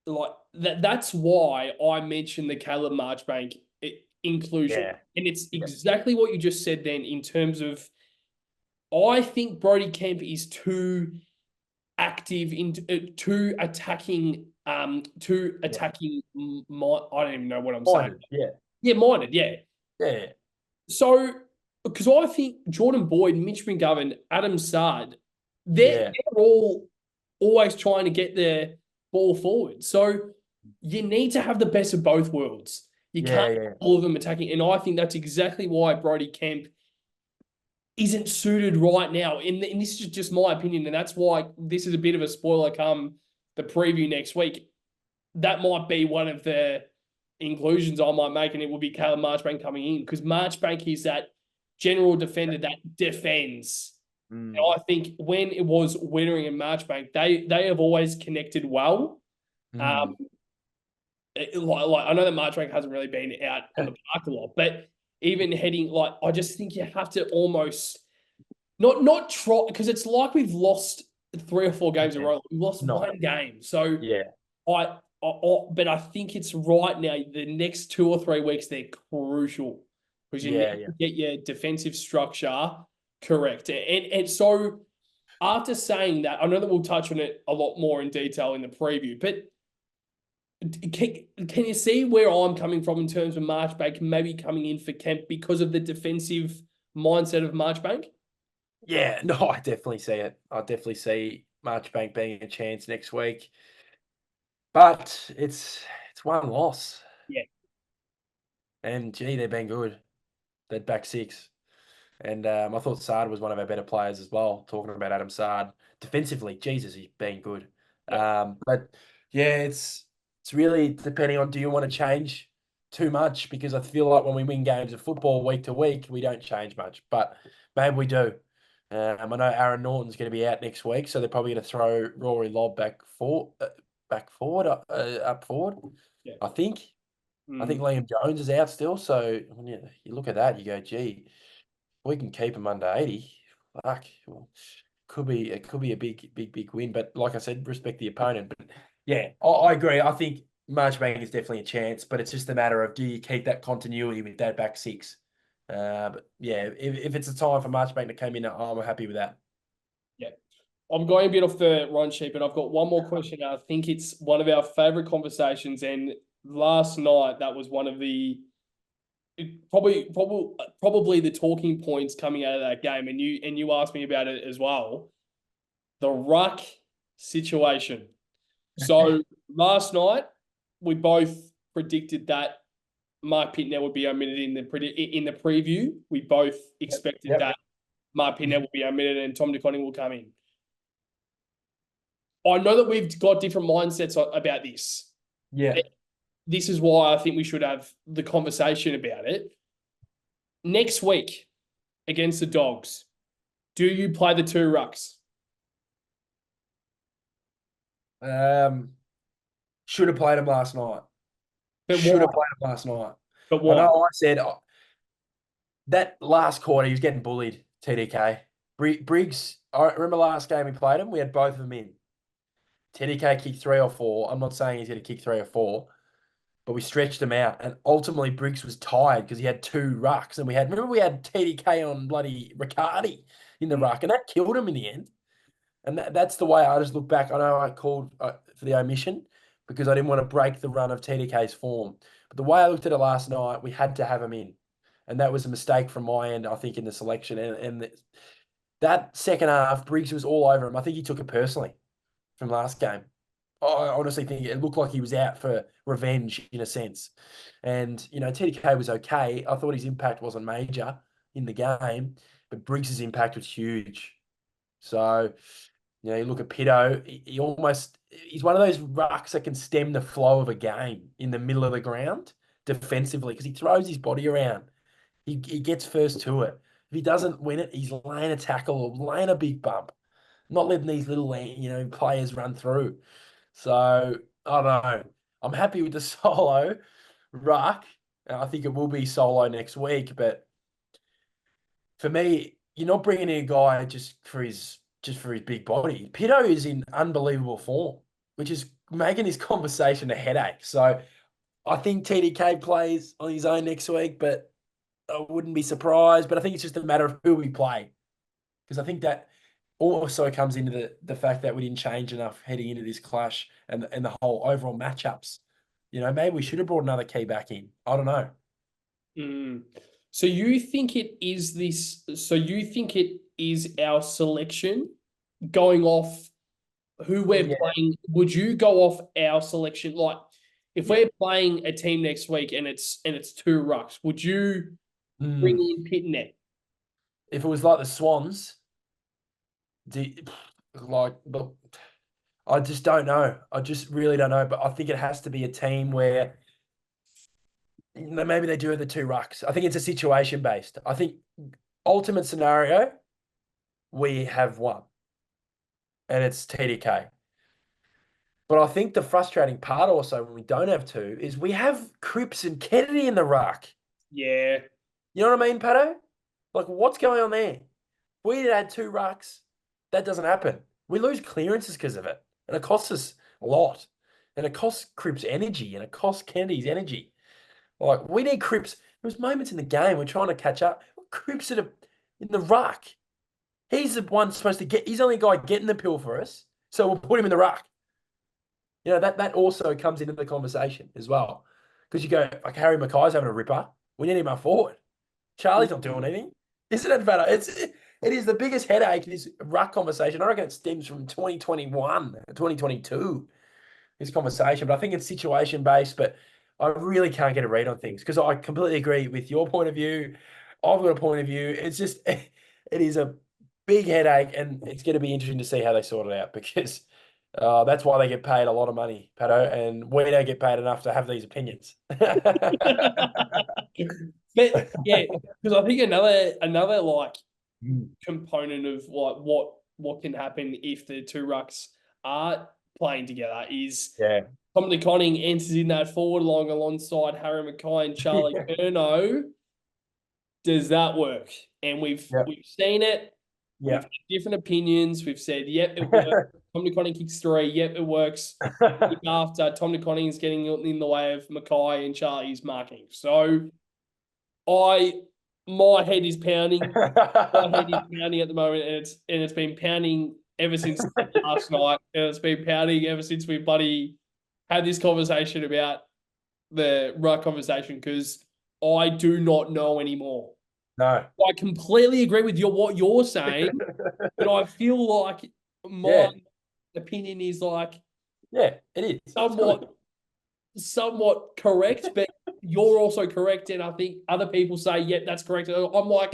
Speaker 1: like that's why I mentioned the Caleb Marchbank inclusion.
Speaker 2: Yeah,
Speaker 1: And it's
Speaker 2: yeah,
Speaker 1: exactly what you just said then in terms of I think Brody Kemp is too active in too
Speaker 2: yeah.
Speaker 1: attacking my I don't even know what I'm saying.
Speaker 2: Minded. Yeah,
Speaker 1: Yeah, minded, yeah.
Speaker 2: yeah,
Speaker 1: So because I think Jordan Boyd, Mitch McGovern, Adam Sard,
Speaker 2: yeah,
Speaker 1: they're all always trying to get their ball forward. So you need to have the best of both worlds. You
Speaker 2: yeah,
Speaker 1: can't have
Speaker 2: yeah,
Speaker 1: all of them attacking. And I think that's exactly why Brody Kemp isn't suited right now. And this is just my opinion. And that's why this is a bit of a spoiler come the preview next week. That might be one of the inclusions I might make, and it will be Caleb Marchbank coming in because Marchbank is that general defender that defends. And
Speaker 2: mm,
Speaker 1: I think when it was Wittering and Marchbank, they have always connected well.
Speaker 2: mm.
Speaker 1: Like I know that Marchbank hasn't really been out on the park a lot, but even heading I just think you have to almost not try because it's like we've lost 3 or 4 games in a
Speaker 2: Yeah,
Speaker 1: row. We've lost
Speaker 2: no,
Speaker 1: one game, so
Speaker 2: yeah,
Speaker 1: but I think it's right now. The next 2 or 3 weeks they're crucial because you
Speaker 2: yeah,
Speaker 1: need
Speaker 2: yeah,
Speaker 1: to get your defensive structure correct. And so after saying that, I know that we'll touch on it a lot more in detail in the preview, but can you see where I'm coming from in terms of Marchbank maybe coming in for Kemp because of the defensive mindset of Marchbank?
Speaker 2: yeah. No, I definitely see it. I definitely see Marchbank being a chance next week, but it's one loss,
Speaker 1: Yeah.
Speaker 2: and gee, they've been good. That back six. And I thought Sard was one of our better players as well. Talking about Adam Sard defensively, Jesus, he's been good.
Speaker 1: Yeah.
Speaker 2: But yeah, it's really depending on, do you want to change too much? Because I feel like when we win games of football week to week, we don't change much, but maybe we do. I know Aaron Norton's going to be out next week, so they're probably going to throw Rory Lobb back forward, up forward.
Speaker 1: Yeah.
Speaker 2: I think. I think
Speaker 1: Mm.
Speaker 2: Liam Jones is out still, so when you look at that, you go, gee, we can keep him under 80. Fuck, well, it could be a big win. But like I said, respect the opponent. But yeah, I agree. I think Marchbank is definitely a chance, but it's just a matter of, do you keep that continuity with that back six? But yeah, if it's a time for Marchbank to come in, I'm happy with that.
Speaker 1: Yeah. I'm going a bit off the run sheet, but I've got one more question. I think it's one of our favorite conversations. And last night, that was one of the probably the talking points coming out of that game. And you asked me about it as well. The Ruck situation. So last night, we both predicted that Mark Pitner would be omitted in the preview. We both expected
Speaker 2: Yep.
Speaker 1: that Mark Pitner will be omitted and Tom DeConning will come in. I know that we've got different mindsets about this.
Speaker 2: Yeah.
Speaker 1: This is why I think we should have the conversation about it. Next week against the Dogs, do you play the two rucks?
Speaker 2: Should have played him last night.
Speaker 1: But
Speaker 2: Should
Speaker 1: why?
Speaker 2: have played him last night.
Speaker 1: But
Speaker 2: I
Speaker 1: why?
Speaker 2: know I said that last quarter, he was getting bullied, TDK. Briggs, I remember last game we played him, we had both of them in. TDK kicked 3 or 4. I'm not saying he's going to kick 3 or 4, but we stretched him out. And ultimately, Briggs was tired because he had 2 rucks. And remember, we had TDK on bloody Riccardi in the ruck, and that killed him in the end. And that's the way I just look back. I know I called for the omission because I didn't want to break the run of TDK's form. But the way I looked at it last night, we had to have him in. And that was a mistake from my end, I think, in the selection. And that second half, Briggs was all over him. I think he took it personally from last game. I honestly think it looked like he was out for revenge in a sense. And, TDK was okay. I thought his impact wasn't major in the game, but Briggs's impact was huge. So, you look at Pitto, he's one of those rucks that can stem the flow of a game in the middle of the ground defensively because he throws his body around. He gets first to it. If he doesn't win it, he's laying a tackle or laying a big bump, not letting these little, players run through. So, I don't know. I'm happy with the solo ruck. I think it will be solo next week, but for me, you're not bringing in a guy just for his big body. Pitto is in unbelievable form, which is making this conversation a headache. So I think TDK plays on his own next week, but I wouldn't be surprised. But I think it's just a matter of who we play, because I think that also comes into the fact that we didn't change enough heading into this clash and the whole overall matchups. Maybe we should have brought another key back in. I don't know.
Speaker 1: Mm. So you think it is this? So you think it is our selection going off who we're playing? Would you go off our selection? Like, if we're playing a team next week and it's 2 rucks, would you bring in Pitnet?
Speaker 2: If it was like the Swans, but I just don't know. I just really don't know. But I think it has to be a team where maybe they do the 2 rucks. I think it's a situation based. I think ultimate scenario, we have one, and it's TDK. But I think the frustrating part also when we don't have 2 is we have Cripps and Kennedy in the ruck.
Speaker 1: Yeah.
Speaker 2: You know what I mean, Patto? Like, what's going on there? We had 2 rucks. That doesn't happen. We lose clearances because of it. And it costs us a lot. And it costs Cripps energy. And it costs Kennedy's energy. Like, we need Cripps. There was moments in the game we're trying to catch up. Cripps in the ruck. He's the one supposed to get. He's the only guy getting the pill for us. So we'll put him in the ruck. That also comes into the conversation as well. Because you go, like, Harry Mackay's having a ripper. We need him up forward. Charlie's not doing anything. Isn't it better? It is the biggest headache, this ruck conversation. I reckon it stems from 2021, 2022, this conversation. But I think it's situation based, but I really can't get a read on things because I completely agree with your point of view. I've got a point of view. It's just it is a big headache, and it's going to be interesting to see how they sort it out because that's why they get paid a lot of money, Patto, and we don't get paid enough to have these opinions.
Speaker 1: But yeah, because I think another like component of like what can happen if the two rucks are playing together is
Speaker 2: Yeah.
Speaker 1: Tom DeConning enters in that forward line alongside Harry Mackay and Charlie Curnow. Does that work? And we've
Speaker 2: Yep.
Speaker 1: seen it. We've
Speaker 2: Yeah.
Speaker 1: had different opinions. We've said, yep, it works. Tom DeConning kicks 3. Yep, it works. After Tom DeConning is getting in the way of Mackay and Charlie's marking. So my head is pounding. My head is pounding at the moment, and it's been pounding ever since last night. And it's been pounding ever since we bloody had this conversation about the Ruck conversation because I do not know anymore.
Speaker 2: No.
Speaker 1: I completely agree with what you're saying, but I feel like my opinion is like
Speaker 2: yeah, it is
Speaker 1: somewhat correct, but you're also correct, and I think other people say, "Yep, that's correct." I'm like,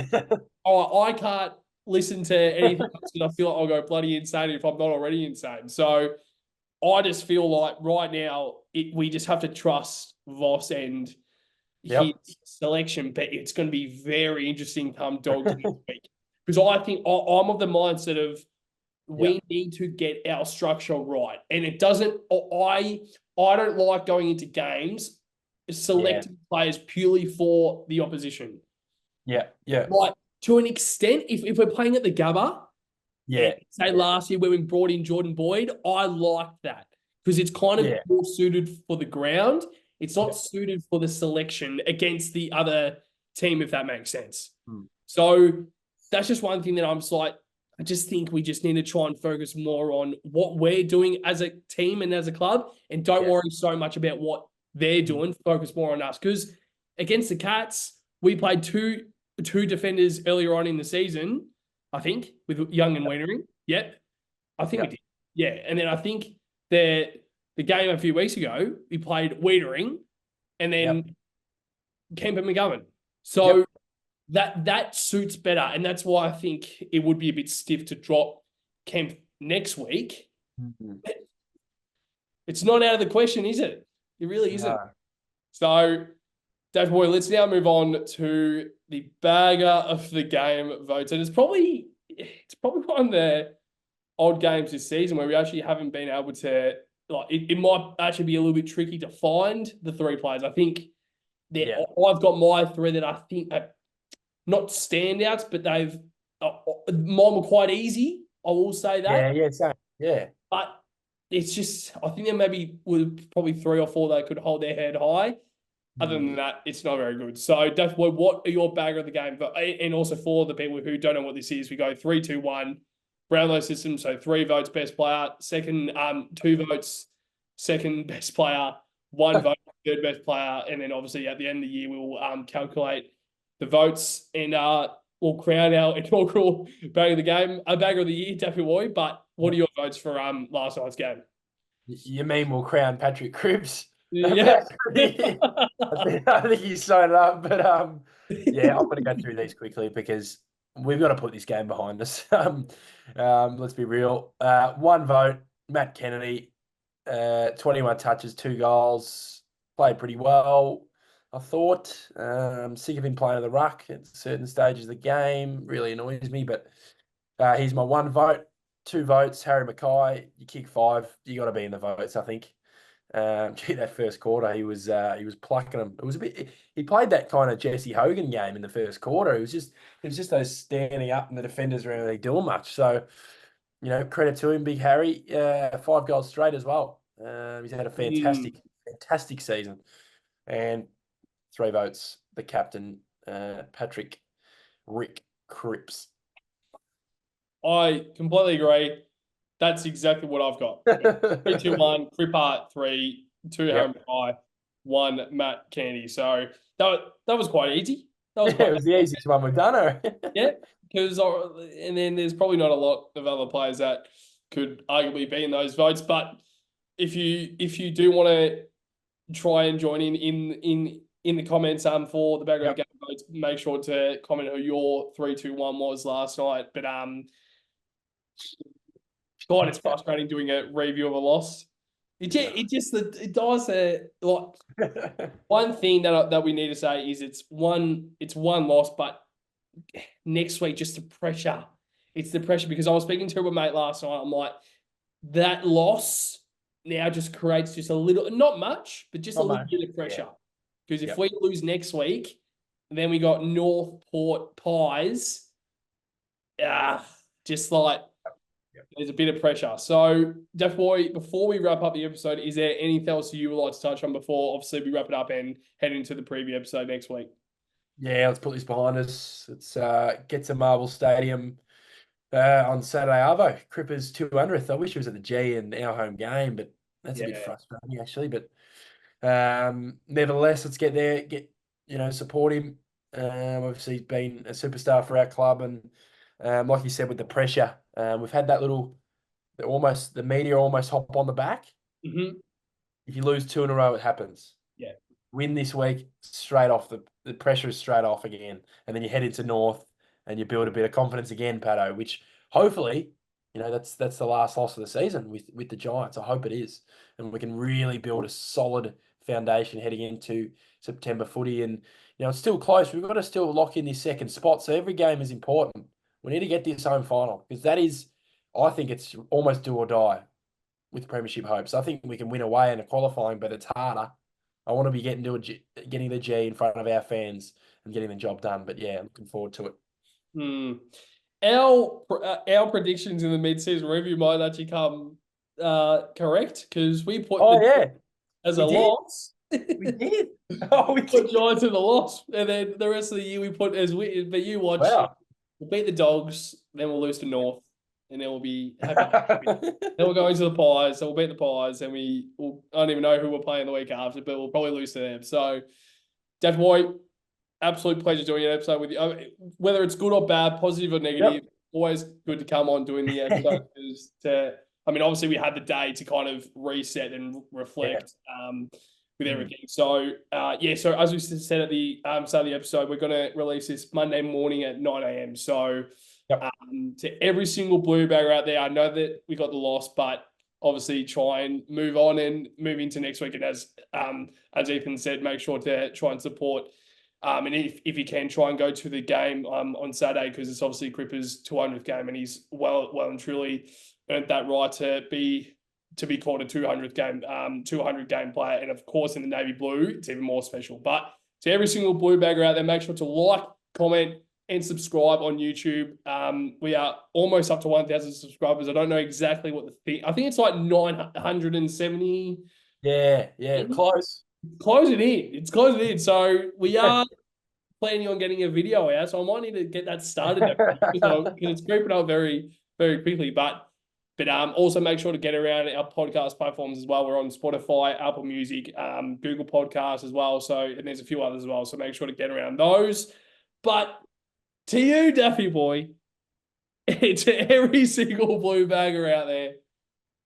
Speaker 1: oh, I can't listen to anything else because I feel like I'll go bloody insane if I'm not already insane. So I just feel like right now we just have to trust Voss and his selection, but it's going to be very interesting come Dogs next week because I think I'm of the mindset of we need to get our structure right, and it doesn't. I don't like going into games selecting players purely for the opposition.
Speaker 2: Yeah.
Speaker 1: Like to an extent, if we're playing at the Gabba, say last year when we brought in Jordan Boyd, I like that because it's kind of more suited for the ground. It's not suited for the selection against the other team, if that makes sense. So that's just one thing that I'm just like, I just think we just need to try and focus more on what we're doing as a team and as a club, and don't worry so much about what they're doing. Focus more on us because against the Cats, we played two defenders earlier on in the season, I think, with Young and Wienering. Yep. I think we did. Yeah. And then I think the game a few weeks ago, we played Wienering and then Kemp and McGovern. So that suits better. And that's why I think it would be a bit stiff to drop Kemp next week. It's not out of the question, is it? It really isn't. No. So, Dave Boy, let's now move on to the bagger of the game votes. And it's probably one of the odd games this season where we actually haven't been able to, like, it might actually be a little bit tricky to find the 3 players. I think I've got my 3 that I think are not standouts, but mine were quite easy. I will say that.
Speaker 2: Same.
Speaker 1: But it's just, I think there maybe were probably 3 or 4 that could hold their head high. Other than that, it's not very good. So, Duff Boy, what are your bagger of the game? And also for the people who don't know what this is, we go 3, 2, 1, Brownlow system. So 3 votes, best player. Second, 2 votes, second best player. 1 vote, third best player. And then obviously at the end of the year, we'll calculate the votes and we'll crown our inaugural bagger of the game, a bagger of the year, Daffy Boy. But what are your votes for last night's game?
Speaker 2: You mean we'll crown Patrick Cripps?
Speaker 1: Yeah.
Speaker 2: I think you signed it up, but I'm going to go through these quickly because we've got to put this game behind us. Let's be real. 1 vote, Matt Kennedy, 21 touches, 2 goals, played pretty well. I thought. Sick of him playing at the ruck at certain stages of the game. Really annoys me, but he's my 1 vote. 2 votes, Harry Mackay. You kick 5, you got to be in the votes, I think. That first quarter, he was plucking them. It was a bit. He played that kind of Jesse Hogan game in the first quarter. It was just those standing up and the defenders weren't really doing much. So, credit to him, Big Harry. 5 goals straight as well. He's had a fantastic season. And 3 votes, the captain, Patrick Rick Cripps.
Speaker 1: I completely agree. That's exactly what I've got. 3, 2, 1, Cripper 3, 2 Harry Mackay, 1 Matt Kennedy. So that was quite easy.
Speaker 2: It was the easiest one we've done.
Speaker 1: Yeah, because and then there's probably not a lot of other players that could arguably be in those votes. But if you do want to try and join in the comments for the bagger of the game episodes, make sure to comment who your 3-2-1 was last night. But God, it's frustrating doing a review of a loss. It does like one thing that we need to say is it's one loss, but next week just the pressure. It's the pressure because I was speaking to a mate last night. I'm like, that loss now just creates just a little, not much, but just a little bit of pressure. Because if we lose next week, then we got Northport Pies. Just like there's a bit of pressure. So, Def Boy, before we wrap up the episode, is there anything else you would like to touch on before obviously we wrap it up and head into the preview episode next week?
Speaker 2: Yeah, let's put this behind us. Let's get to Marvel Stadium on Saturday Arvo. Cripper's 200th. I wish it was at the G in our home game, but that's a bit frustrating actually. But nevertheless, let's get there, support him. Obviously, he's been a superstar for our club, and like you said, with the pressure, we've had that the media almost hop on the back.
Speaker 1: Mm-hmm.
Speaker 2: If you lose 2 in a row, it happens.
Speaker 1: Yeah.
Speaker 2: Win this week, straight off the pressure is straight off again, and then you head into North and you build a bit of confidence again, Patto. Which hopefully, that's the last loss of the season with the Giants. I hope it is, and we can really build a solid foundation heading into September footy. And it's still close. We've got to still lock in this second spot. So every game is important. We need to get this home final because I think it's almost do or die with premiership hopes. I think we can win away in a qualifying, but it's harder. I want to be getting the G in front of our fans and getting the job done. But yeah, looking forward to it.
Speaker 1: Our predictions in the mid-season review might actually come correct because we put as a loss.
Speaker 2: We did.
Speaker 1: We put Giants in the loss, and then the rest of the year we put as win. But you watch, we'll beat the Dogs, then we'll lose to North, and then we'll be happy. Then we'll go into the Pies, so we'll beat the Pies, and I don't even know who we're playing the week after, but we'll probably lose to them. So, Def Boy, absolute pleasure doing an episode with you. Whether it's good or bad, positive or negative, always good to come on doing the episode. Obviously we had the day to kind of reset and reflect with everything. So, so as we said at the start of the episode, we're going to release this Monday morning at 9 a.m. So, to every single blue bagger out there, I know that we got the loss, but obviously try and move on and move into next week. And as Ethan said, make sure to try and support. And if you can, try and go to the game on Saturday because it's obviously Cripper's 200th game, and he's well and truly earned that right to be called a 200 game player. And of course, in the navy blue, it's even more special. But to every single blue bagger out there, make sure to like, comment, and subscribe on YouTube. We are almost up to 1,000 subscribers. I don't know exactly what I think it's like 970.
Speaker 2: Yeah, close.
Speaker 1: Closing in. It's closing in. So we are planning on getting a video out. So I might need to get that started because it's creeping up very, very quickly. But also make sure to get around our podcast platforms as well. We're on Spotify, Apple Music, Google Podcasts as well. So, and there's a few others as well. So make sure to get around those. But to you, Daffy boy, to every single blue bagger out there,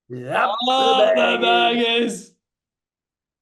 Speaker 2: the
Speaker 1: baggers.